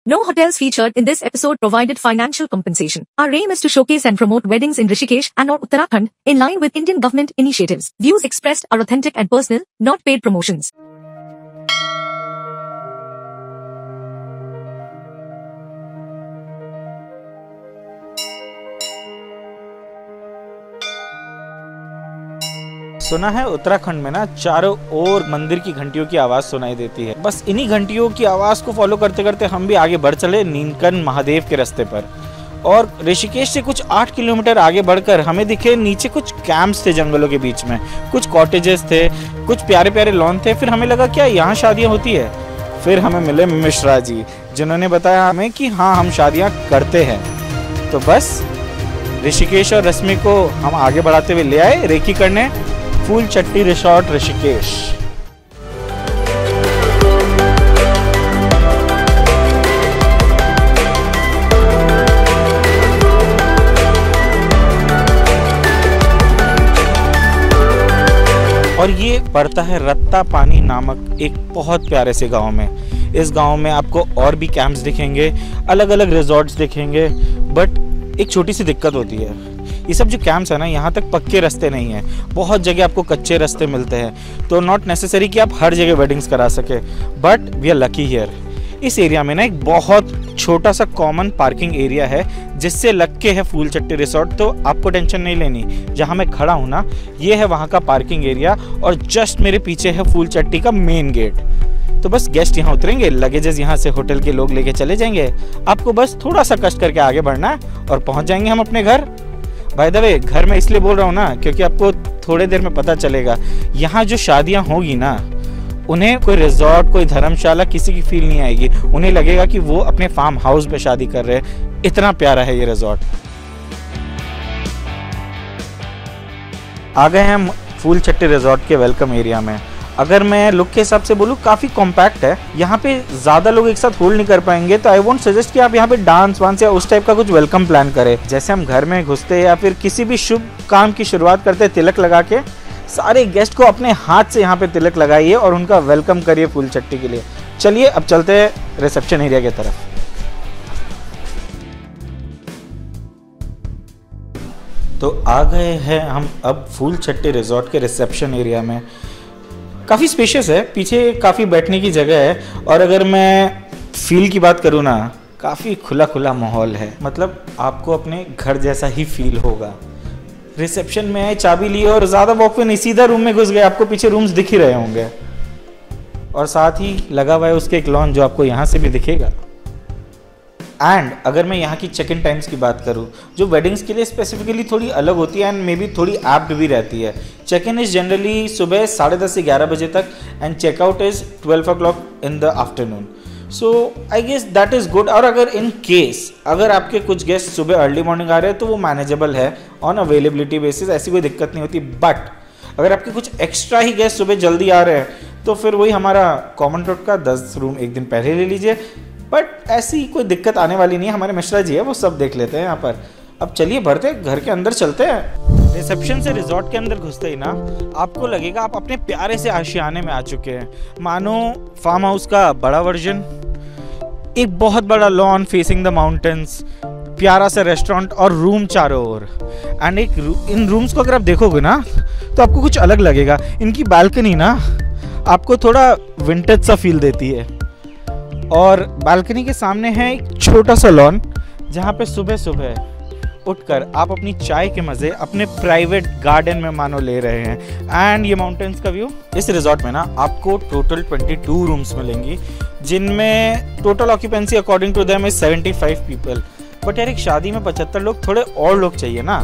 No hotels featured in this episode provided financial compensation. Our aim is to showcase and promote weddings in Rishikesh and or Uttarakhand in line with Indian government initiatives. Views expressed are authentic and personal, not paid promotions. सुना है उत्तराखंड में ना चारों ओर मंदिर की घंटियों की आवाज सुनाई देती है। बस इन्हीं घंटियों की आवाज को फॉलो करते करते हम भी आगे बढ़ चले नीलकंठ महादेव के रास्ते पर। और ऋषिकेश से कुछ 8 किलोमीटर आगे बढ़कर हमें दिखे नीचे कुछ कैंप्स थे जंगलों के बीच में, कुछ कॉटेजेस थे, कुछ प्यारे प्यारे लॉन थे। फिर हमें लगा क्या यहाँ शादियाँ होती है। फिर हमें मिले मिश्रा जी जिन्होंने बताया हमें कि हाँ हम शादियाँ करते हैं। तो बस ऋषिकेश और रश्मि को हम आगे बढ़ाते हुए ले आए रेकी करने फूलचट्टी रिसोर्ट ऋषिकेश। और ये पड़ता है रत्ता पानी नामक एक बहुत प्यारे से गांव में। इस गांव में आपको और भी कैंप्स दिखेंगे, अलग अलग रिजॉर्ट्स दिखेंगे, बट एक छोटी सी दिक्कत होती है। ये सब जो कैंप्स है ना, यहाँ तक पक्के रास्ते नहीं है, बहुत जगह आपको कच्चे रास्ते मिलते हैं। तो नॉट नेसेसरी कि आप हर जगह वेडिंग्स करा सके, but we are lucky here. इस एरिया में ना एक बहुत छोटा सा कॉमन पार्किंग एरिया है जिससे लग के है फूलचट्टी रिसोर्ट। तो आपको टेंशन नहीं लेनी, जहाँ मैं खड़ा हूँ ना ये है वहाँ का पार्किंग एरिया और जस्ट मेरे पीछे है फूलचट्टी का मेन गेट। तो बस गेस्ट यहाँ उतरेंगे, लगेजेस यहाँ से होटल के लोग लेके चले जाएंगे। आपको बस थोड़ा सा कष्ट करके आगे बढ़ना है और पहुँच जाएंगे हम अपने घर। बाय द वे घर में इसलिए बोल रहा हूँ ना क्योंकि आपको थोड़े देर में पता चलेगा यहाँ जो शादियाँ होगी ना उन्हें कोई रिजॉर्ट कोई धर्मशाला किसी की फील नहीं आएगी। उन्हें लगेगा कि वो अपने फार्म हाउस पे शादी कर रहे हैं। इतना प्यारा है ये रिजॉर्ट। आ गए हम फूलचट्टी रिजॉर्ट के वेलकम एरिया में। अगर मैं लुक के हिसाब से बोलूँ काफ़ी कॉम्पैक्ट है। यहाँ पे ज़्यादा लोग एक साथ होल्ड नहीं कर पाएंगे, तो आई वोंट सजेस्ट कि आप यहाँ पे डांस वांस या उस टाइप का कुछ वेलकम प्लान करें। जैसे हम घर में घुसते या फिर किसी भी शुभ काम की शुरुआत करते तिलक लगा के, सारे गेस्ट को अपने हाथ से यहाँ पे तिलक लगाइए और उनका वेलकम करिए फूलचट्टी के लिए। चलिए अब चलते हैं रिसेप्शन एरिया की तरफ। तो आ गए हैं हम अब फूलचट्टी रिजॉर्ट के रिसेप्शन एरिया में। काफ़ी स्पेशियस है, पीछे काफ़ी बैठने की जगह है और अगर मैं फील की बात करूँ ना काफ़ी खुला खुला माहौल है। मतलब आपको अपने घर जैसा ही फील होगा। रिसेप्शन में आए, चाबी ली और ज़्यादा वॉक पे नहीं, सीधा रूम में घुस गए। आपको पीछे रूम्स दिख ही रहे होंगे और साथ ही लगा हुआ है उसके एक लॉन जो आपको यहाँ से भी दिखेगा। एंड अगर मैं यहाँ की चेक इन टाइम्स की बात करूँ जो वेडिंग्स के लिए स्पेसिफिकली थोड़ी अलग होती है एंड मे बी थोड़ी एप्ट भी रहती है। चेक इन इज़ जनरली सुबह 10:30 से 11 बजे तक and checkout is 12 o'clock in the afternoon. So I guess that is good. और अगर इन केस अगर आपके कुछ गेस्ट सुबह अर्ली मॉर्निंग आ रहे हैं तो वो मैनेजेबल है ऑन अवेलेबिलिटी बेसिस, ऐसी कोई दिक्कत नहीं होती। बट अगर आपके कुछ एक्स्ट्रा ही गेस्ट सुबह जल्दी आ रहे हैं तो फिर वही हमारा कॉमन रोड का 10 रूम एक दिन पहले ले लीजिए। बट ऐसी कोई दिक्कत आने वाली नहीं है, हमारे मिश्रा जी है वो सब देख लेते हैं यहाँ पर। अब चलिए बढ़ते घर के अंदर चलते हैं। रिसेप्शन से रिजॉर्ट के अंदर घुसते ही ना आपको लगेगा आप अपने प्यारे से आशियाने में आ चुके हैं। मानो फार्म हाउस का बड़ा वर्जन, एक बहुत बड़ा लॉन फेसिंग द माउंटेन्स, प्यारा सा रेस्टोरेंट और रूम चारों ओर। एंड इन रूम्स को अगर आप देखोगे ना तो आपको कुछ अलग लगेगा। इनकी बालकनी ना आपको थोड़ा विंटेज सा फील देती है और बालकनी के सामने है एक छोटा सा लॉन जहाँ पे सुबह सुबह उठकर आप अपनी चाय के मज़े अपने प्राइवेट गार्डन में मानो ले रहे हैं। एंड ये माउंटेन्स का व्यू। इस रिजॉर्ट में ना आपको टोटल 22 रूम्स मिलेंगी जिनमें total occupancy according to them is 75 people. But यार एक शादी में 75 लोग, थोड़े और लोग चाहिए ना।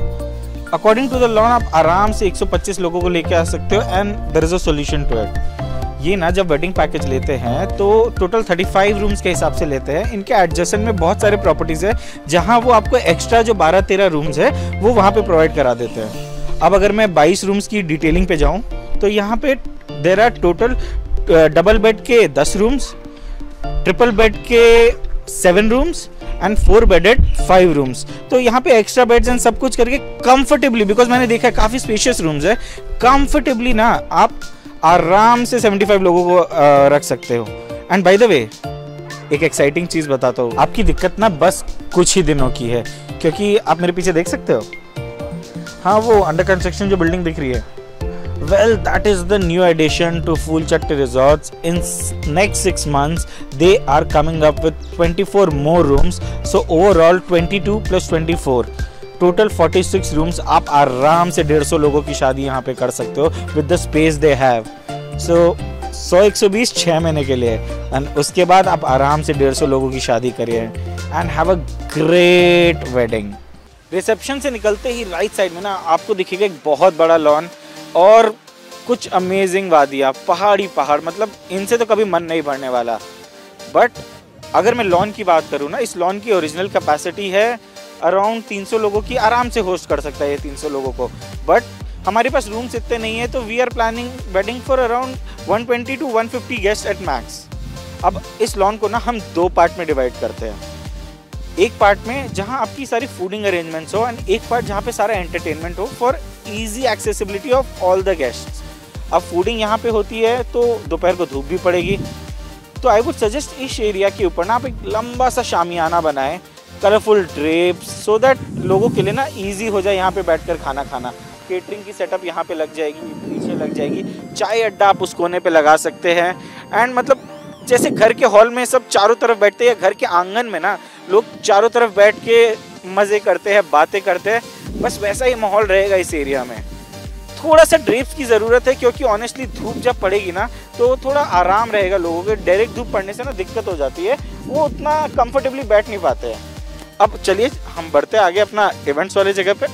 अकॉर्डिंग टू द लॉन आप आराम से 125 लोगों को लेके आ सकते हो and there is a solution to it. ये ना जब वेडिंग पैकेज लेते हैं तो टोटल 35 रूम्स के हिसाब से लेते हैं। इनके एडजेसेंट में बहुत सारे प्रॉपर्टीज़ है जहां वो आपको एक्स्ट्रा जो 12-13 रूम्स है वो वहां पे प्रोवाइड करा देते हैं। अब अगर मैं 22 रूम्स की डिटेलिंग पे जाऊं तो यहाँ पे there are total double bed के 10 रूम्स, ट्रिपल बेड के 7 रूम्स एंड 4 बेडेड 5 रूम्स। तो यहाँ पे एक्स्ट्रा बेड्स एंड सब कुछ करके कंफर्टेबली, बिकॉज मैंने देखा है काफ़ी स्पेशियस रूम्स है, कंफर्टेबली ना आप आराम से 75 लोगों को रख सकते हो। एंड बाय द वे एक एक्साइटिंग चीज़ बताता हूँ, आपकी दिक्कत ना बस कुछ ही दिनों की है, क्योंकि आप मेरे पीछे देख सकते हो, हाँ वो अंडर कंस्ट्रक्शन जो बिल्डिंग दिख रही है, well that is the new addition to Phoolchatti Resorts. In next 6 months they are coming up with 24 more rooms, so overall 22 plus 24 total 46 rooms. आप आराम से 150 लोगों की शादी यहाँ पे कर सकते हो with the space they have. So 100-120 6 महीने के लिए, एंड उसके बाद आप आराम से 150 लोगों की शादी करिए and have a great wedding. Reception से निकलते ही राइट साइड में ना आपको दिखेगा एक बहुत बड़ा लॉन और कुछ अमेजिंग वादियाँ, पहाड़ी पहाड़, मतलब इनसे तो कभी मन नहीं भरने वाला। बट अगर मैं लॉन की बात करूँ ना, इस लॉन की ओरिजिनल कैपेसिटी है अराउंड 300 लोगों की, आराम से होस्ट कर सकता है ये 300 लोगों को। बट हमारे पास रूम्स इतने नहीं है, तो we are planning wedding for around 120 to 150 guest at max. अब इस लॉन को ना हम 2 पार्ट में डिवाइड करते हैं, एक पार्ट में जहां आपकी सारी फूडिंग अरेंजमेंट्स हो एंड एक पार्ट जहां पे सारा एंटरटेनमेंट हो for easy accessibility of all the guests. अब फूडिंग यहाँ पे होती है तो दोपहर को धूप भी पड़ेगी, तो आई वुड सजेस्ट इस एरिया के ऊपर ना आप एक लंबा सा शामियाना बनाएं, कलरफुल ड्रेप्स, सो दैट लोगों के लिए ना ईजी हो जाए यहाँ पे बैठकर खाना खाना। केटरिंग की सेटअप यहाँ पे लग जाएगी, पीछे लग जाएगी, चाय अड्डा आप उस कोने पे लगा सकते हैं। एंड मतलब जैसे घर के हॉल में सब चारों तरफ बैठते हैं, घर के आंगन में ना लोग चारों तरफ बैठ के मज़े करते हैं, बातें करते हैं, बस वैसा ही माहौल रहेगा इस एरिया में। थोड़ा सा ड्रेप्स की ज़रूरत है, क्योंकि ऑनेस्टली धूप जब पड़ेगी ना तो थोड़ा आराम रहेगा लोगों को। डायरेक्ट धूप पड़ने से ना दिक्कत हो जाती है, वो उतना कंफर्टेबली बैठ नहीं पाते हैं। अब चलिए हम बढ़ते आगे अपना इवेंट्स वाले जगह पे।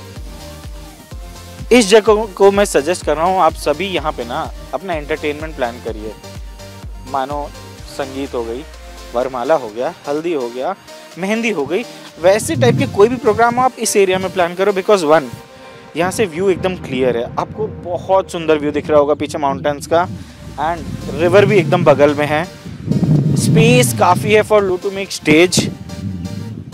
इस जगह को मैं सजेस्ट कर रहा हूँ आप सभी यहाँ पे ना अपना एंटरटेनमेंट प्लान करिए। मानो संगीत हो गई, वरमाला हो गया, हल्दी हो गया, मेहंदी हो गई, वैसे टाइप के कोई भी प्रोग्राम आप इस एरिया में प्लान करो। बिकॉज वन, यहाँ से व्यू एकदम क्लियर है, आपको बहुत सुंदर व्यू दिख रहा होगा पीछे माउंटेन्स का, एंड रिवर भी एकदम बगल में है। स्पेस काफ़ी है for you to make stage,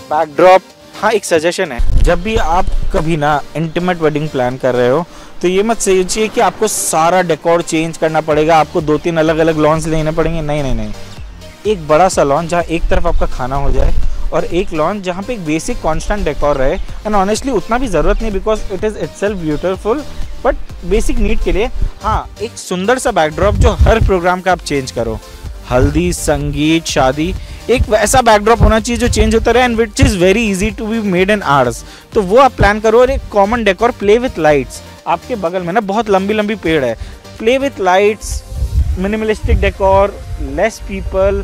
backdrop. हाँ, एक सजेशन है, जब भी आप कभी ना इंटीमेट वेडिंग प्लान कर रहे हो तो ये मत सोचिए कि आपको सारा डेकोर चेंज करना पड़ेगा, आपको 2-3 अलग अलग लॉन्स लेने पड़ेंगे। नहीं, एक बड़ा सा लॉन जहाँ एक तरफ आपका खाना हो जाए और एक लॉन जहाँ पे एक बेसिक कांस्टेंट डेकोर रहे। एंड ऑनेस्टली उतना भी ज़रूरत नहीं, because it is itself beautiful, but basic need के लिए हाँ एक सुंदर सा बैकड्रॉप जो हर प्रोग्राम का आप चेंज करो। हल्दी, संगीत, शादी, एक वैसा बैकड्रॉप होना चाहिए जो चेंज होता रहे and which is very easy to be made in hours. तो वो आप प्लान करो। और एक common decor, play with lights. आपके बगल में ना बहुत लंबी लंबी पेड़ है, play with lights, minimalistic decor, less people.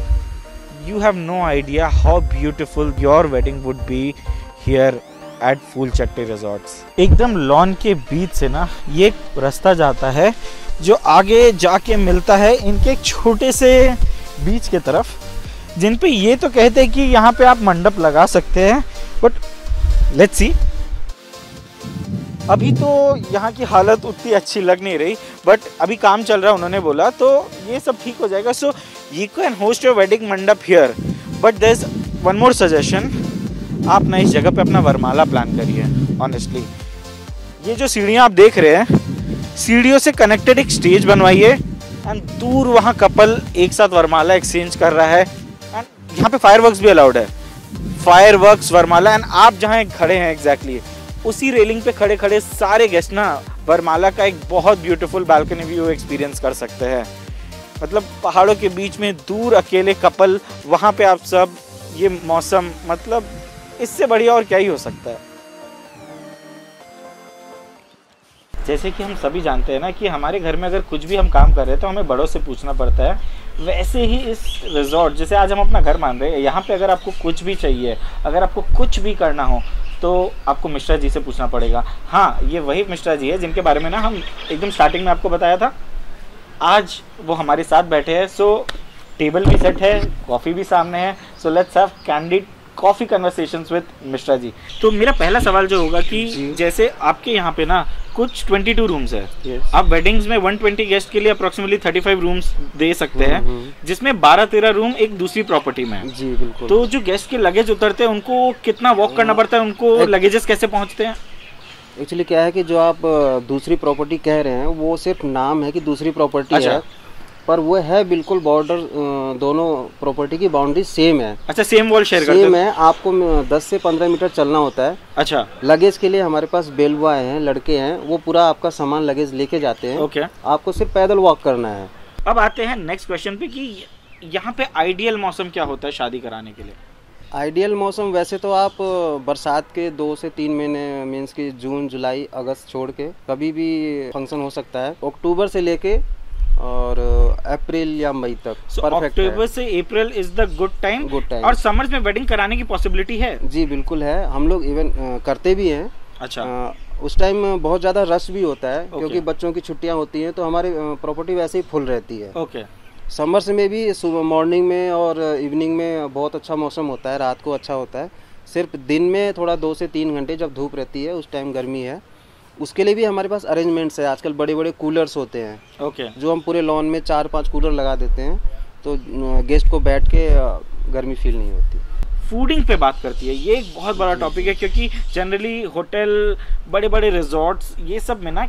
You have no idea how beautiful your wedding would be here at Phoolchatti Resorts. एकदम लॉन के बीच से ना ये एक रास्ता जाता है जो आगे जाके मिलता है इनके एक छोटे से बीच के तरफ, जिन पे ये तो कहते हैं कि यहाँ पे आप मंडप लगा सकते हैं, बट लेट्स सी। अभी तो यहाँ की हालत उतनी अच्छी लग नहीं रही, बट अभी काम चल रहा है उन्होंने बोला, तो ये सब ठीक हो जाएगा। So you can host your wedding mandap here, but there is one more suggestion, आप ना इस जगह पे अपना वरमाला प्लान करिए। ऑनेस्टली ये जो सीढ़ियाँ आप देख रहे हैं, सीढ़ियों से कनेक्टेड एक स्टेज बनवाइए एंड दूर वहाँ कपल एक साथ वरमाला एक्सचेंज कर रहा है। एंड यहाँ पे फायरवर्क्स भी अलाउड है, फायरवर्क्स, वरमाला। एंड आप जहाँ खड़े हैं एग्जैक्टली उसी रेलिंग पे खड़े खड़े सारे गेस्ट ना वरमाला का एक बहुत ब्यूटीफुल बालकनी व्यू एक्सपीरियंस कर सकते हैं। मतलब पहाड़ों के बीच में दूर अकेले कपल, वहाँ पे आप सब, ये मौसम, मतलब इससे बढ़िया और क्या ही हो सकता है। जैसे कि हम सभी जानते हैं ना कि हमारे घर में अगर कुछ भी हम काम कर रहे हैं तो हमें बड़ों से पूछना पड़ता है, वैसे ही इस रिजॉर्ट, जैसे आज हम अपना घर मान रहे हैं, यहाँ पे अगर आपको कुछ भी चाहिए, अगर आपको कुछ भी करना हो तो आपको मिश्रा जी से पूछना पड़ेगा। हाँ, ये वही मिश्रा जी है जिनके बारे में ना हम एकदम स्टार्टिंग में आपको बताया था। आज वो हमारे साथ बैठे हैं, सो टेबल भी सेट है, कॉफ़ी भी सामने है, so let's have candid coffee conversations with Mishra ji. तो मेरा पहला सवाल जो होगा कि जैसे आपके यहाँ पे ना कुछ 22 रूम्स है, आप वेडिंग्स में 120 गेस्ट के लिए अप्रोक्सीमेटली 35 रूम्स दे सकते हैं, जिसमें 12-13 रूम एक दूसरी प्रॉपर्टी में है। जी बिल्कुल। तो जो गेस्ट के लगेज उतरते हैं उनको कितना वॉक करना पड़ता है, उनको लगेजेस कैसे पहुँचते हैं? एक्चुअली क्या है कि जो आप दूसरी प्रॉपर्टी कह रहे हैं वो सिर्फ नाम है कि दूसरी प्रॉपर्टी है, पर वो है बिल्कुल बॉर्डर, दोनों प्रॉपर्टी की बाउंड्री सेम है। अच्छा, सेम वॉल शेयर करते सेम है, आपको 10 से 15 मीटर चलना होता है। अच्छा, लगेज के लिए हमारे पास बेल बॉय हैं, लड़के हैं, वो पूरा आपका सामान लगेज लेके जाते हैं। ओके। आपको सिर्फ पैदल वॉक करना है। अब आते हैं नेक्स्ट क्वेश्चन पे कि यहाँ पे आइडियल मौसम क्या होता है शादी कराने के लिए? आइडियल मौसम वैसे तो आप बरसात के 2 से 3 महीने, मीन्स कि जून, जुलाई, अगस्त छोड़ के कभी भी फंक्शन हो सकता है। अक्टूबर से लेके और अप्रैल या मई तक परफेक्ट है। अक्टूबर से April is the good time. और समर्स में वेडिंग कराने की पॉसिबिलिटी है? जी बिल्कुल है, हम लोग इवन करते भी हैं। अच्छा। उस टाइम बहुत ज़्यादा रश भी होता है क्योंकि बच्चों की छुट्टियां होती हैं, तो हमारी प्रॉपर्टी वैसे ही फुल रहती है। ओके। समर्स में भी सुबह, मॉर्निंग में और इवनिंग में बहुत अच्छा मौसम होता है, रात को अच्छा होता है। सिर्फ दिन में थोड़ा 2 से 3 घंटे जब धूप रहती है उस टाइम गर्मी है। उसके लिए भी हमारे पास अरेंजमेंट्स है। आजकल बड़े बड़े कूलर्स होते हैं, ओके, जो हम पूरे लॉन में 4-5 कूलर लगा देते हैं, तो गेस्ट को बैठ के गर्मी फील नहीं होती। फूडिंग पे बात करती है, ये एक बहुत बड़ा टॉपिक है क्योंकि जनरली होटल, बड़े बड़े रिजॉर्ट्स, ये सब में ना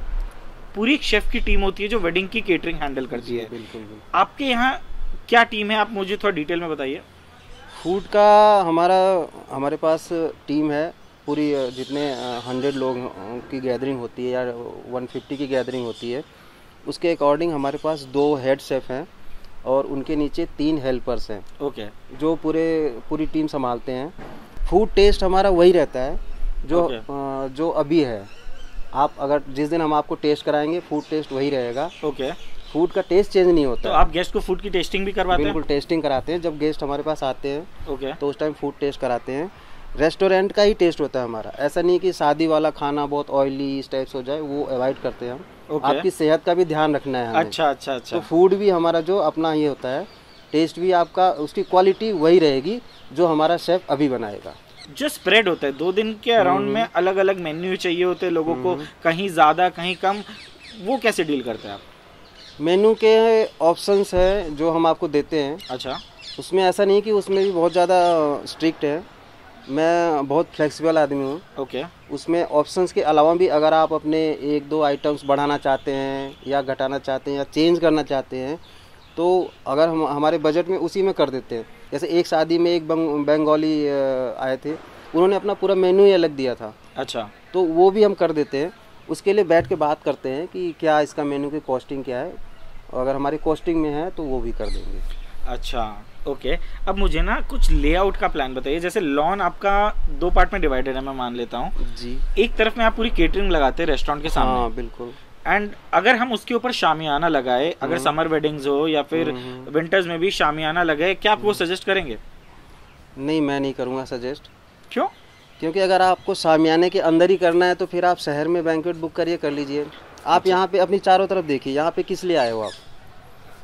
पूरी एक शेफ की टीम होती है जो वेडिंग की केटरिंग हैंडल करती है। बिल्कुल। आपके यहाँ क्या टीम है, आप मुझे थोड़ा डिटेल में बताइए। फूड का हमारे पास टीम है पूरी, जितने 100 लोग की गैदरिंग होती है या 150 की गैदरिंग होती है, उसके अकॉर्डिंग हमारे पास 2 हेड शेफ हैं और उनके नीचे 3 हेल्पर्स हैं। ओके। जो पूरी टीम संभालते हैं। फूड टेस्ट हमारा वही रहता है जो अभी है। आप अगर जिस दिन हम आपको टेस्ट कराएंगे, फूड टेस्ट वही रहेगा। ओके। फूड का टेस्ट चेंज नहीं होता। तो आप गेस्ट को फूड की टेस्टिंग भी करवाते हैं? बिल्कुल, टेस्टिंग कराते हैं। जब गेस्ट हमारे पास आते हैं ओके, तो उस टाइम फूड टेस्ट कराते हैं। रेस्टोरेंट का ही टेस्ट होता है हमारा, ऐसा नहीं कि शादी वाला खाना बहुत ऑयली इस टाइप से हो जाए, वो अवॉइड करते हैं हम। आपकी सेहत का भी ध्यान रखना है हमें। अच्छा अच्छा अच्छा। तो फूड भी हमारा जो अपना ये होता है, टेस्ट भी आपका, उसकी क्वालिटी वही रहेगी जो हमारा शेफ अभी बनाएगा। जो स्प्रेड होता है 2 दिन के अराउंड में, अलग अलग मेन्यू चाहिए होते हैं लोगों को, कहीं ज़्यादा कहीं कम, वो कैसे डील करते हैं आप? मेनू के ऑप्शंस है जो हम आपको देते हैं। अच्छा। उसमें ऐसा नहीं कि उसमें भी बहुत ज़्यादा स्ट्रिक्ट है, मैं बहुत फ्लेक्सिबल आदमी हूँ। ओके। उसमें ऑप्शंस के अलावा भी अगर आप अपने 1-2 आइटम्स बढ़ाना चाहते हैं या घटाना चाहते हैं या चेंज करना चाहते हैं, तो अगर हम हमारे बजट में उसी में कर देते हैं। जैसे एक शादी में एक बंगाली आए थे, उन्होंने अपना पूरा मेन्यू ही अलग दिया था। अच्छा। तो वो भी हम कर देते हैं। उसके लिए बैठ के बात करते हैं कि क्या इसका मेन्यू की कॉस्टिंग क्या है, अगर हमारी कॉस्टिंग में है तो वो भी कर देंगे। अच्छा, ओके। अब मुझे ना कुछ लेआउट का प्लान बताइए। जैसे लॉन आपका 2 पार्ट में डिवाइडेड है, मैं मान लेता हूँ जी। एक तरफ में आप पूरी केटरिंग लगाते हैं रेस्टोरेंट के सामने। हाँ बिल्कुल। एंड अगर हम उसके ऊपर शामियाना लगाए, अगर समर वेडिंग्स हो या फिर विंटर्स में भी शामियाना लगाए, क्या आप वो सजेस्ट करेंगे? नहीं, मैं नहीं करूँगा सजेस्ट। क्यों? क्योंकि अगर आपको शामियाने के अंदर ही करना है तो फिर आप शहर में बैंक्वेट बुक करिए, कर लीजिए। आप यहाँ पे अपनी चारों तरफ देखिए, यहाँ पे किस लिए आए हो आप?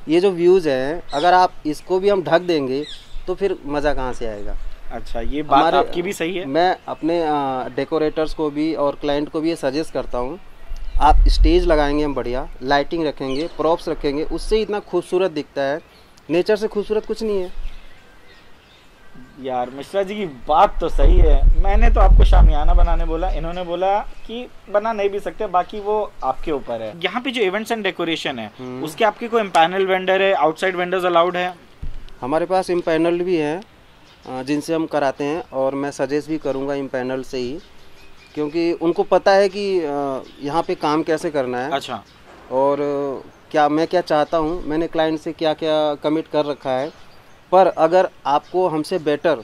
ये जो व्यूज़ हैं, अगर आप इसको भी हम ढक देंगे तो फिर मज़ा कहाँ से आएगा? अच्छा, ये बात आपकी भी सही है। मैं अपने डेकोरेटर्स को भी और क्लाइंट को भी ये सजेस्ट करता हूँ, आप स्टेज लगाएंगे, हम बढ़िया लाइटिंग रखेंगे, प्रॉप्स रखेंगे, उससे इतना खूबसूरत दिखता है। नेचर से खूबसूरत कुछ नहीं है यार। मिश्रा जी की बात तो सही है। मैंने तो आपको शामियाना बनाने बोला, इन्होंने बोला कि बना नहीं भी सकते, बाकी वो आपके ऊपर है। यहाँ पे जो इवेंट्स एंड डेकोरेशन है, उसके आपके कोई इम्पैनल वेंडर है, आउटसाइड वेंडर्स अलाउड है? हमारे पास इम्पैनल्ड भी हैं जिनसे हम कराते हैं, और मैं सजेस्ट भी करूँगा इम्पैनल से ही, क्योंकि उनको पता है कि यहाँ पे काम कैसे करना है। अच्छा। और मैं क्या चाहता हूँ, मैंने क्लाइंट से क्या क्या कमिट कर रखा है। पर अगर आपको हमसे बेटर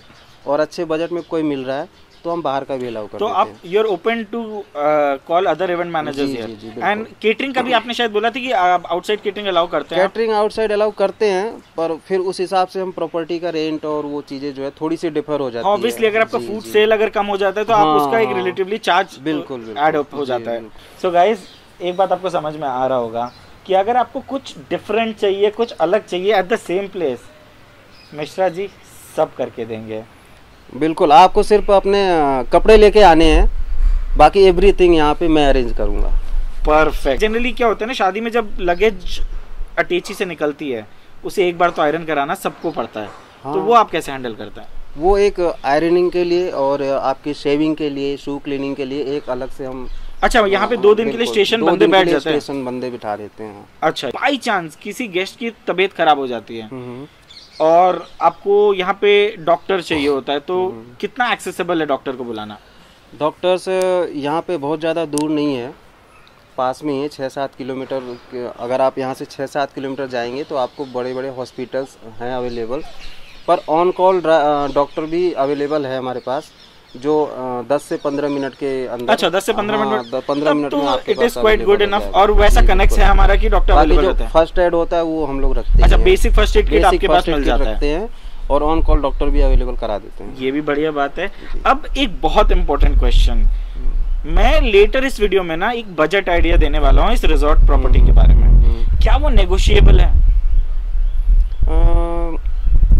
और अच्छे बजट में कोई मिल रहा है तो हम बाहर का भी अलाउ कर देते हैं। तो आप you are open to call other event managers here. And catering का भी आपने शायद बोला था कि आप आउटसाइड केटरिंग अलाउ करते हैं? केटरिंग आउटसाइड अलाउ करते हैं, पर फिर उस हिसाब से हम प्रॉपर्टी का रेंट और वो चीजें जो है थोड़ी सी डिफर हो जाती है। ऑब्वियसली अगर आपका फूड सेल अगर कम हो जाता है तो आप उसका एक रिलेटिवली चार्ज बिल्कुल ऐड हो जाता है। सो गाइस, एक बात आपको समझ में आ रहा होगा कि अगर आपको कुछ डिफरेंट चाहिए, कुछ अलग चाहिए at the same place, Mishra ji सब करके देंगे। बिल्कुल, आपको सिर्फ अपने कपड़े लेके आने हैं, बाकी एवरीथिंग यहाँ पे मैं अरेंज करूँगा। परफेक्ट। जनरली क्या होता है ना, शादी में जब लगेज अटैची से निकलती है, उसे एक बार तो आयरन कराना सबको पड़ता है। हाँ। तो वो आप कैसे हैंडल करते हैं? वो एक आयरनिंग के लिए और आपकी शेविंग के लिए, शू क्लीनिंग के लिए एक अलग से हम अच्छा, यहाँ पे 2 दिन के लिए स्टेशन बंदे बैठ जाते हैं? स्टेशन बंदे बिठा देते हैं। अच्छा, बाई चांस किसी गेस्ट की तबीयत खराब हो जाती है और आपको यहाँ पे डॉक्टर चाहिए होता है, तो कितना एक्सेसिबल है डॉक्टर को बुलाना? डॉक्टर्स यहाँ पे बहुत ज़्यादा दूर नहीं है, पास में ही है, 6-7 किलोमीटर। अगर आप यहाँ से 6-7 किलोमीटर जाएंगे तो आपको बड़े बड़े हॉस्पिटल्स हैं अवेलेबल, पर ऑन कॉल डॉक्टर भी अवेलेबल है हमारे पास, जो 10 से 15 मिनट के अंदर। अच्छा, 10 से 15 मिनट? 15 मिनट में आपके it is quite good enough. और वैसा कनेक्ट है हमारा कि डॉक्टर अवेलेबल होता है? फर्स्ट एड होता है वो हम लोग रखते हैं। अच्छा, बेसिक फर्स्ट एड किट आपके पास मिल जाता है और ऑन कॉल डॉक्टर भी अवेलेबल करा देते हैं। ये भी बढ़िया बात है। अब एक बहुत इंपॉर्टेंट क्वेश्चन, मैं लेटर इस वीडियो में ना एक बजट आइडिया देने वाला हूँ इस रिजॉर्ट प्रॉपर्टी के बारे में। क्या वो नेगोशिएबल है?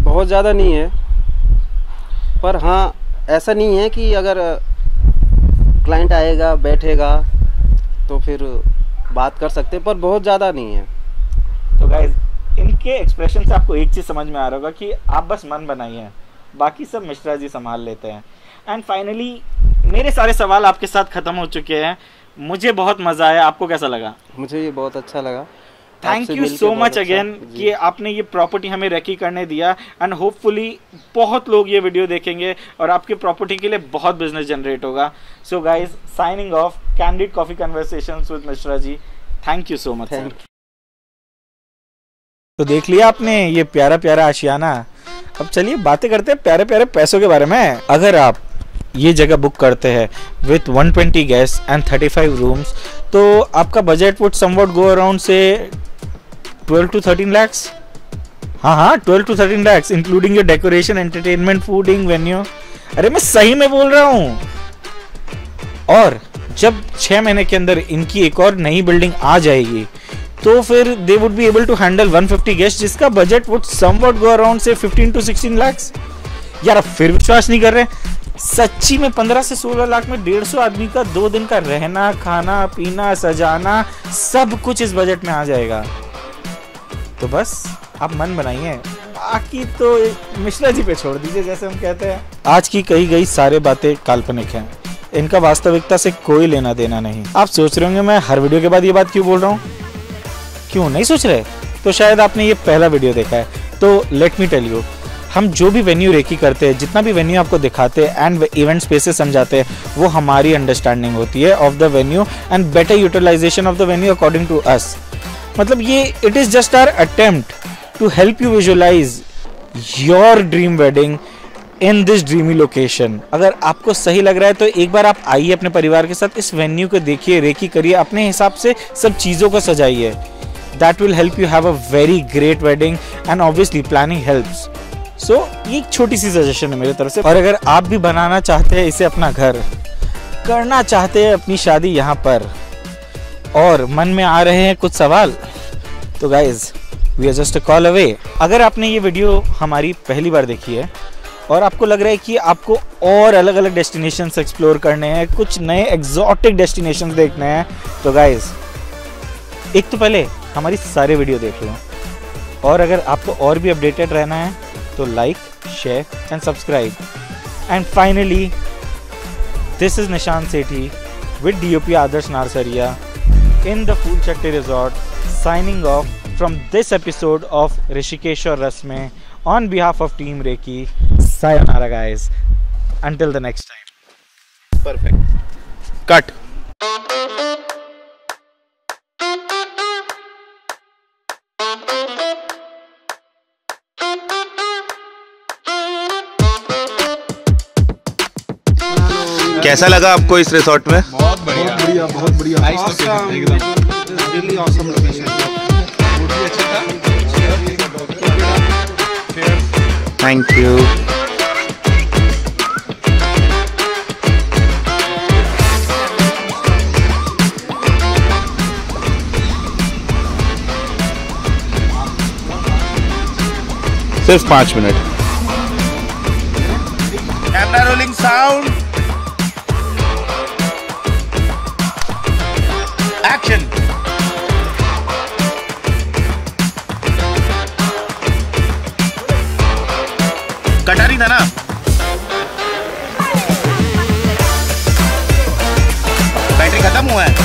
बहुत ज़्यादा नहीं है, पर हाँ ऐसा नहीं है कि अगर क्लाइंट आएगा बैठेगा तो फिर बात कर सकते हैं, पर बहुत ज़्यादा नहीं है। तो गाइस, इनके एक्सप्रेशन से आपको एक चीज़ समझ में आ रहा होगा कि आप बस मन बनाइए, बाकी सब मिश्रा जी संभाल लेते हैं। एंड फाइनली मेरे सारे सवाल आपके साथ ख़त्म हो चुके हैं। मुझे बहुत मज़ा आया, आपको कैसा लगा? मुझे ये बहुत अच्छा लगा। Thank you so much again कि आपने ये प्रॉपर्टी हमें रेकी करने दिया। एंड होपफुली बहुत लोग ये वीडियो देखेंगे और आपकी प्रॉपर्टी के लिए बहुत बिजनेस जनरेट होगा। So guys, signing off, candid coffee conversations with Mishra ji. Thank you so much. तो देख लिया आपने ये प्यारा प्यारा आशियाना। अब चलिए बातें करते हैं प्यारे प्यारे पैसों के बारे में। अगर आप ये जगह बुक करते हैं विथ 120 गेस्ट एंड 35 रूम्स, तो आपका budget would somewhat go around से 12 to 13 lakhs। हाँ 12 to 13 lakhs including your decoration, entertainment, fooding, venue. अरे मैं सही में बोल रहा हूँ। और जब 6 महीने के अंदर इनकी एक और नई बिल्डिंग आ जाएगी तो फिर they would be able to handle 150 guest, जिसका budget would somewhat go around से 15 to 16 lakhs। यार अब फिर विश्वास नहीं कर रहे? सच्ची में 15 से 16 लाख में 150 आदमी का 2 दिन का रहना, खाना, पीना, सजाना, सब कुछ इस बजट में आ जाएगा। तो बस आप मन बनाइए, बाकी तो मिश्रा जी पे छोड़ दीजिए, जैसे हम कहते हैं। आज की कही गई सारी बातें काल्पनिक हैं, इनका वास्तविकता से कोई लेना देना नहीं। आप सोच रहे होंगे मैं हर वीडियो के बाद ये बात क्यों बोल रहा हूँ? क्यों नहीं सोच रहे? तो शायद आपने ये पहला वीडियो देखा है। तो लेट मी टेल यू, हम जो भी वेन्यू रेकी करते हैं, जितना भी वेन्यू आपको दिखाते हैं एंड इवेंट स्पेसेस समझाते हैं, वो हमारी अंडरस्टैंडिंग होती है of the venue and better utilisation of the venue according to us. मतलब ये it is just our attempt to help you visualise your dream wedding in this dreamy location. अगर आपको सही लग रहा है तो एक बार आप आइए अपने परिवार के साथ, इस वेन्यू को देखिए, रेकी करिए, अपने हिसाब से सब चीज़ों को सजाइए। That will help you have a very great wedding and obviously planning helps. So ये एक छोटी सी सजेशन है मेरी तरफ से। और अगर आप भी बनाना चाहते हैं इसे अपना घर, करना चाहते हैं अपनी शादी यहाँ पर, और मन में आ रहे हैं कुछ सवाल, तो guys we are just a call away. अगर आपने ये वीडियो हमारी पहली बार देखी है और आपको लग रहा है कि आपको और अलग अलग डेस्टिनेशंस एक्सप्लोर करने हैं, कुछ नए एग्जॉटिक डेस्टिनेशंस देखने हैं, तो गाइज एक तो पहले हमारी सारे वीडियो देख लो, और अगर आपको और भी अपडेटेड रहना है तो like, share and subscribe. And finally this is निशान सेठी with DOP Adarsh Narsaria in the Phool Chatti Resort, signing off from this episode of Rishikesh or Rasme on behalf of Team Reiki. Sayonara guys, until the next time. Perfect. Cut. कैसा लगा आपको इस resort में? बहुत बढ़िया, बहुत बढ़िया। Really awesome location. Thank you. सिर्फ 5 minute. Camera rolling, sound action. कटारी था ना? बैटरी खत्म हुआ। हुआ है।